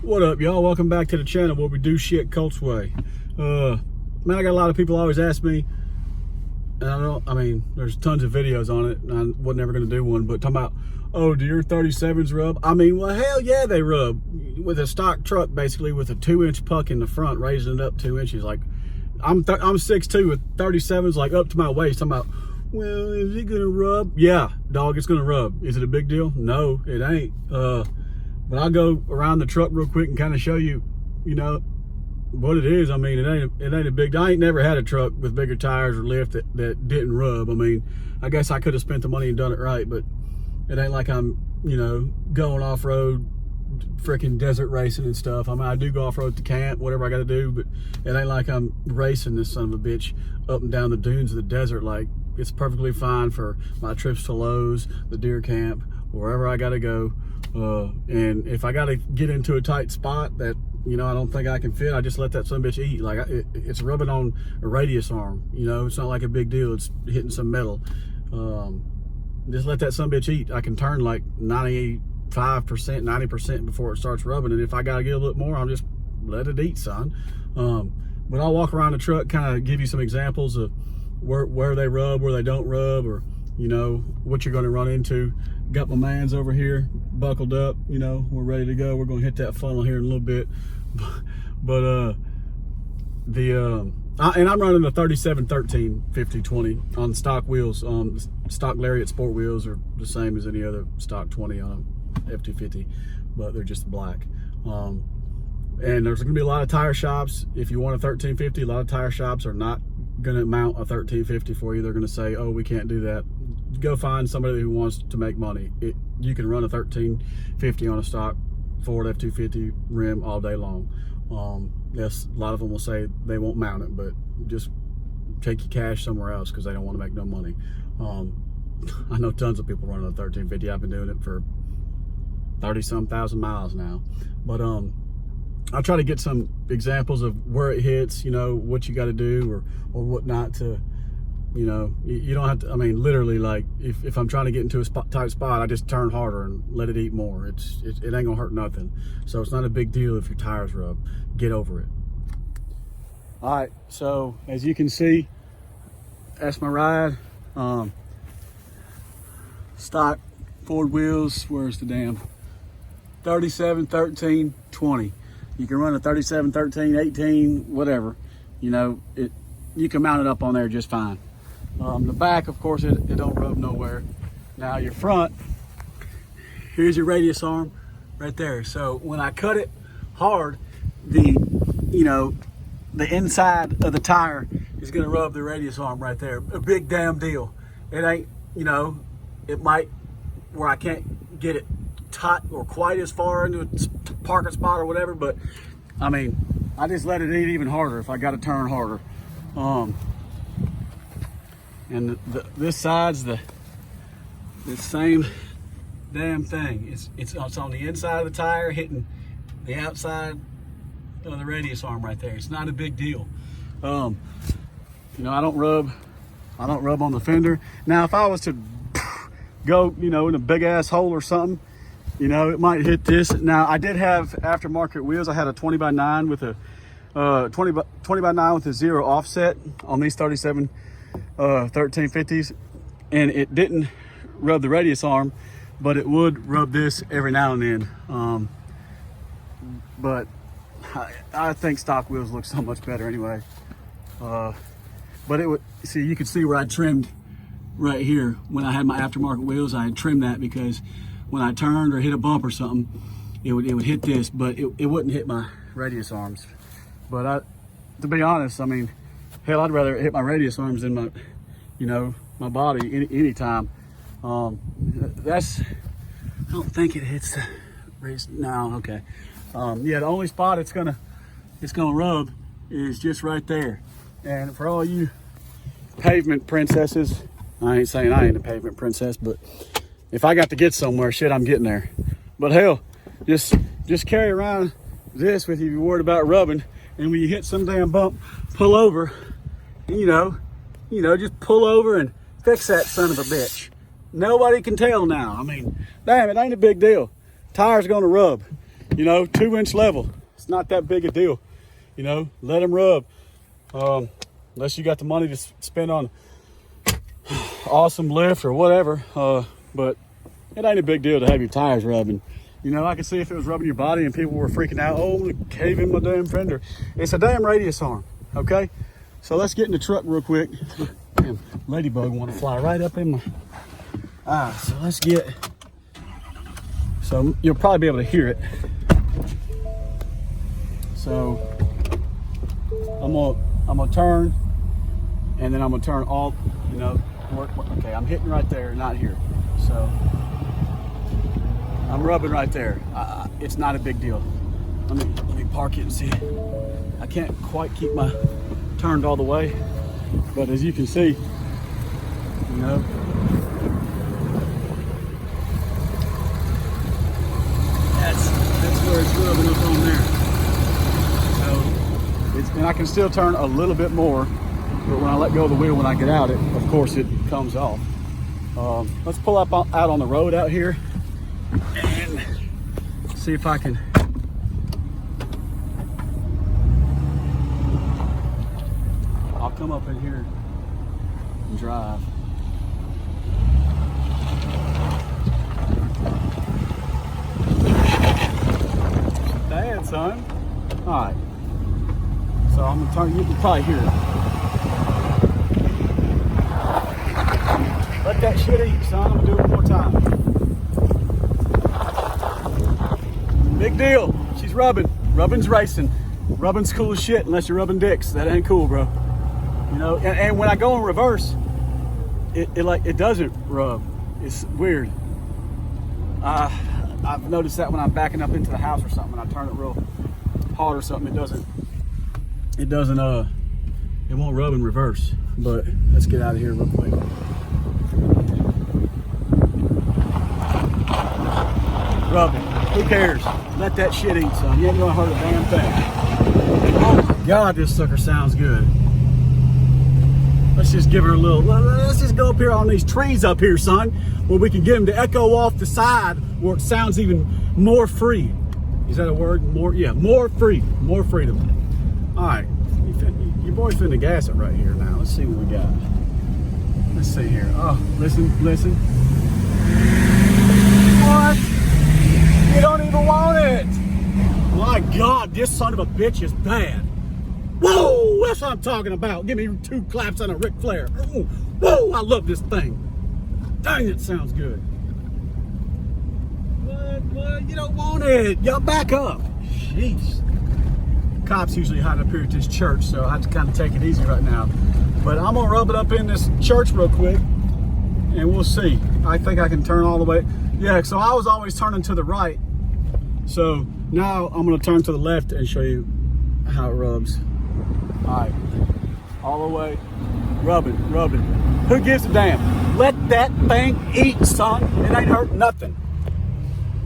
What up, y'all? Welcome back to the channel where we do shit Colts way. Man, I got a lot of people always ask me, and I mean, there's tons of videos on it, and I was never going to do one, but talking about, oh, do your 37's rub? I mean, well, hell yeah, they rub. With a stock truck, basically, with a 2-inch puck in the front, raising it up 2 inches. Like, I'm 6'2", with 37's, like, up to my waist. I'm about, well, is it going to rub? Yeah, dog, it's going to rub. Is it a big deal? No, it ain't. But I'll go around the truck real quick and kind of show you, you know, what it is. I mean, it ain't a big, I ain't never had a truck with bigger tires or lift that didn't rub. I mean, I guess I could have spent the money and done it right, but it ain't like I'm, you know, going off-road, freaking desert racing and stuff. I mean, I do go off-road to camp, whatever I got to do, but it ain't like I'm racing this son of a bitch up and down the dunes of the desert. Like, it's perfectly fine for my trips to Lowe's, the deer camp, wherever I got to go. And if I got to get into a tight spot that, you know, I don't think I can fit, I just let that son of a bitch eat. Like, it's rubbing on a radius arm, you know, it's not like a big deal. It's hitting some metal. Just let that son of a bitch eat. I can turn like 95%, 90% before it starts rubbing. And if I got to get a little more, I'll just let it eat, son. But I'll walk around the truck, kind of give you some examples of where they rub, where they don't rub, or, you know, what you're going to run into. Got my mans over here buckled up, you know, we're ready to go. We're going to hit that funnel here in a little bit. But and I'm running a 37 13 50 20 on stock wheels. Stock Lariat sport wheels are the same as any other stock 20 on a F250, but they're just black. And there's going to be a lot of tire shops. If you want a 1350, a lot of tire shops are not going to mount a 1350 for you. They're going to say, oh, we can't do that. Go find somebody who wants to make money. You can run a 1350 on a stock Ford F250 rim all day long. Yes, a lot of them will say they won't mount it, but just take your cash somewhere else because they don't want to make no money. I know tons of people running a 1350. I've been doing it for 30-some thousand miles now. But I'll try to get some examples of where it hits, you know, what you got to do or what not to. You know, you don't have to, I mean, literally, like, if I'm trying to get into a tight spot, I just turn harder and let it eat more. It ain't gonna hurt nothing. So it's not a big deal if your tires rub. Get over it. All right, so as you can see, that's my ride. Stock Ford wheels. Where's the damn 37 13 20? You can run a 37 13 18, whatever. You know, you can mount it up on there just fine. The back, of course, it don't rub nowhere. Now your front, here's your radius arm right there. So when I cut it hard, the inside of the tire is gonna rub the radius arm right there. A big damn deal. It ain't, you know, it might, where I can't get it tight or quite as far into a parking spot or whatever, but I mean, I just let it eat even harder if I got to turn harder. And this side's the same damn thing. It's on the inside of the tire, hitting the outside of the radius arm right there. It's not a big deal. You know, I don't rub on the fender. Now, if I was to go, you know, in a big ass hole or something, you know, it might hit this. Now, I did have aftermarket wheels. I had a 20x9 with a 20 by 9 with a 0 offset on these 37 1350s, and it didn't rub the radius arm, but it would rub this every now and then. But I think stock wheels look so much better anyway. But it would, see, you can see where I trimmed right here when I had my aftermarket wheels. I had trimmed that because when I turned or hit a bump or something, it would hit this, but it wouldn't hit my radius arms. But to be honest, I mean, hell, I'd rather hit my radius arms than my, you know, my body anytime. I don't think it hits the race. No, okay. Yeah, the only spot it's gonna rub is just right there. And for all you pavement princesses, I ain't saying I ain't a pavement princess, but if I got to get somewhere, shit, I'm getting there. But hell, just carry around this with you if you're worried about rubbing. And when you hit some damn bump, pull over, you know, just pull over and fix that son of a bitch. Nobody can tell now. I mean, damn, it ain't a big deal. Tire's gonna rub. you know, 2-inch level. It's not that big a deal. You know, let them rub. Unless you got the money to spend on awesome lift or whatever. But it ain't a big deal to have your tires rubbing. You know, I can see if it was rubbing your body and people were freaking out, oh, I'm gonna cave in my damn fender. It's a damn radius arm, okay? So let's get in the truck real quick. Damn, ladybug wanna fly right up in my, so let's get, so you'll probably be able to hear it. So I'm gonna turn, and then I'm gonna turn all, you know, okay, I'm hitting right there, not here. So I'm rubbing right there. It's not a big deal. Let me park it and see. I can't quite keep my turned all the way, but as you can see, you know, that's where it's rubbing up on there. So and I can still turn a little bit more, but when I let go of the wheel, when I get out, of course it comes off. Let's pull up out on the road out here and see if I can. I'll come up in here and drive. Bad, son. All right. So I'm gonna turn. You can probably hear it. Let that shit eat, son. I'm gonna do it one more time. Big deal. She's rubbing. Rubbing's racing. Rubbing's cool as shit unless you're rubbing dicks. That ain't cool, bro. You know, and when I go in reverse, it doesn't rub. It's weird. I've noticed that when I'm backing up into the house or something, and I turn it real hard or something, it won't rub in reverse. But let's get out of here real quick. Rubbing. Who cares? Let that shit eat, son. You ain't gonna hurt a damn thing. Oh my God, this sucker sounds good. Let's just give her a little, let's just go up here on these trees up here, son, where we can get them to echo off the side where it sounds even more free. Is that a word? More, yeah, more free, more freedom. All right, your boy's finna gas it right here now. Let's see what we got. Let's see here. Oh, listen. What? You don't even want it. My God, this son of a bitch is bad. Whoa, that's what I'm talking about. Give me 2 claps on a Ric Flair. Whoa, I love this thing. Dang, it sounds good. What? You don't want it. Y'all back up. Jeez. Cops usually hide up here at this church, so I have to kind of take it easy right now. But I'm gonna rub it up in this church real quick, and we'll see. I think I can turn all the way. Yeah, so I was always turning to the right. So now I'm gonna turn to the left and show you how it rubs. All right, all the way, rubbing. Who gives a damn? Let that thing eat, son. It ain't hurt nothing.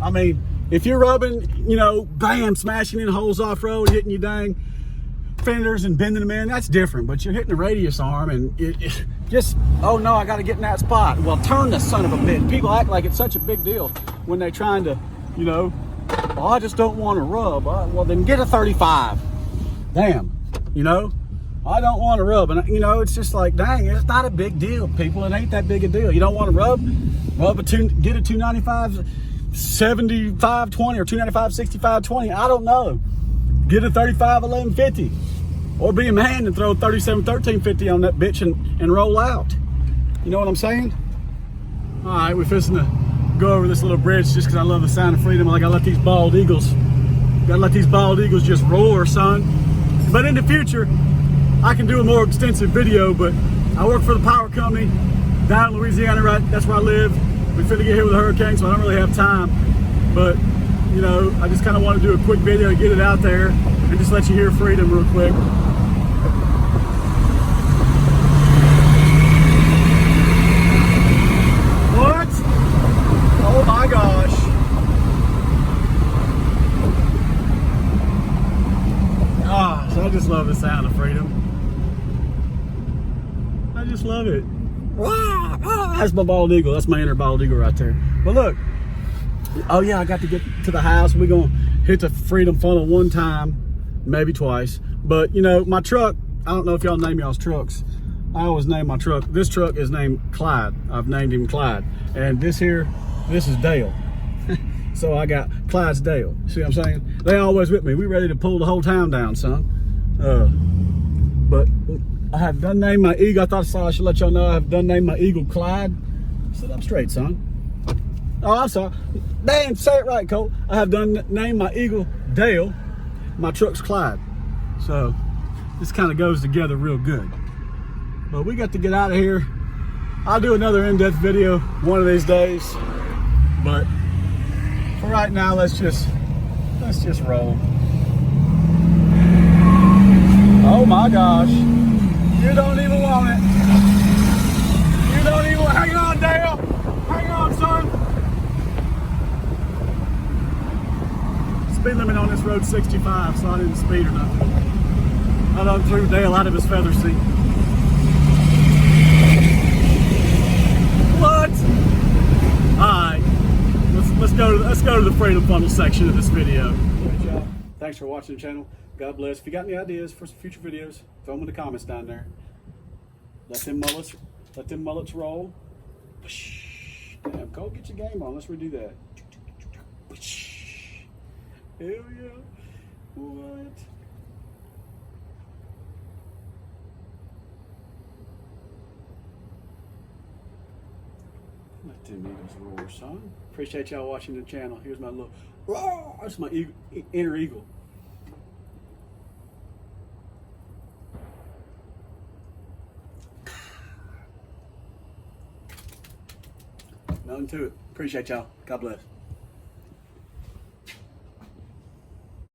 I mean, if you're rubbing, you know, bam, smashing in holes off-road, hitting your dang fenders and bending them in, that's different. But you're hitting the radius arm and it just, oh no, I gotta get in that spot. Well, turn the son of a bitch. People act like it's such a big deal when they're trying to, you know, oh, I just don't want to rub. Well, then get a 35. Damn. You know, I don't want to rub, and you know, it's just like, dang, it's not a big deal, people. It ain't that big a deal. You don't want to rub get a 295 7520 or 295 6520. I don't know. Get a 35 1150, or be a man and throw 37 1350 on that bitch and roll out. You know what I'm saying? All right, we're fixing to go over this little bridge just because I love the sound of freedom. Like, I let these bald eagles, just roar, son. But in the future, I can do a more extensive video, but I work for the power company down in Louisiana, right? That's where I live. We finna get hit with a hurricane, so I don't really have time. But, you know, I just kind of want to do a quick video and get it out there and just let you hear freedom real quick. What? Oh my gosh. So I just love the sound of freedom. I just love it. That's my bald eagle. That's my inner bald eagle right there. But look, oh yeah, I got to get to the house. We're gonna hit the freedom funnel one time, maybe twice. But you know, my truck, I don't know if y'all name y'all's trucks. I always name my truck. This truck is named Clyde. I've named him Clyde. And this here, this is Dale. So I got Clyde's Dale. See what I'm saying? They always with me. We ready to pull the whole town down, son. But I have done named my Eagle. I thought I should let y'all know I have done named my Eagle Clyde. Sit up straight, son. Oh, I'm sorry. Damn, say it right, Colt. I have done named my Eagle Dale. My truck's Clyde. So this kind of goes together real good. But we got to get out of here. I'll do another in-depth video one of these days. But for right now, let's just roll. Oh my gosh. You don't even want it. You don't even want it. Hang on, Dale. Hang on, son. Speed limit on this road 65, so I didn't speed or nothing. I done threw Dale out of his feather seat. What? Alright. Let's go to the freedom funnel section of this video. Alright, y'all. Thanks for watching the channel. God bless. If you got any ideas for some future videos, throw them in the comments down there. Let them mullets roll. Damn, Cole, get your game on. Let's redo that. Hell yeah. What? Let them eagles roar, son. Appreciate y'all watching the channel. Here's my little roar. That's my eagle, inner eagle. Nothing to it. Appreciate y'all. God bless.